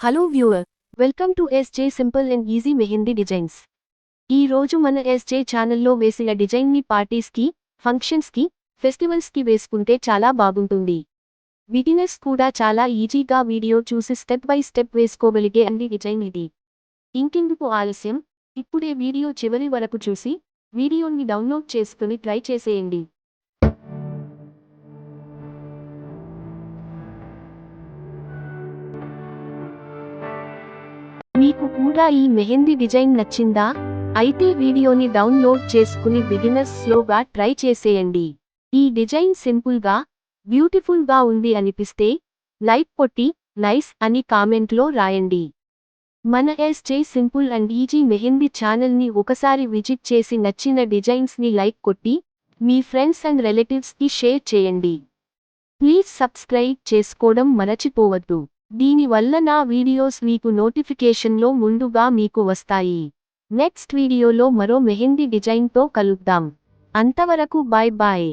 Hello viewer, welcome to SJ simple and easy mehndi designs. ఈ రోజు మన ఎస్జే ఛానల్లో వేసిన డిజైన్ని పార్టీస్కి, ఫంక్షన్స్కి, ఫెస్టివల్స్కి వేసుకుంటే చాలా బాగుంటుంది. బిగినర్స్ కూడా చాలా ఈజీగా వీడియో చూసి స్టెప్ బై స్టెప్ వేసుకోగలిగే అన్ని డిజైన్ ఇది. ఇంకెందుకు ఆలస్యం, ఇప్పుడే వీడియో చివరి వరకు చూసి వీడియోని డౌన్లోడ్ చేసుకుని ట్రై చేసేయండి. మీకు కూడా ఈ మెహందీ డిజైన్ నచ్చిందా? అయితే వీడియోని డౌన్లోడ్ చేసుకుని బిగినర్స్ స్లోగా ట్రై చేసేయండి. ఈ డిజైన్ సింపుల్గా, బ్యూటిఫుల్గా ఉంది అనిపిస్తే లైక్ కొట్టి నైస్ అని కామెంట్లో రాయండి. మన SJ simple and easy mehndi ఛానల్ని ఒకసారి విజిట్ చేసి నచ్చిన డిజైన్స్ని లైక్ కొట్టి మీ ఫ్రెండ్స్ అండ్ రిలేటివ్స్కి షేర్ చేయండి. ప్లీజ్ సబ్స్క్రైబ్ చేసుకోవడం మరచిపోవద్దు. దీనివల్ల నా వీడియోస్ మీకు నోటిఫికేషన్లో ముందుగా మీకు వస్తాయి. నెక్స్ట్ వీడియోలో మరో మెహందీ డిజైన్తో కలుద్దాం. అంతవరకు బాయ్ బాయ్.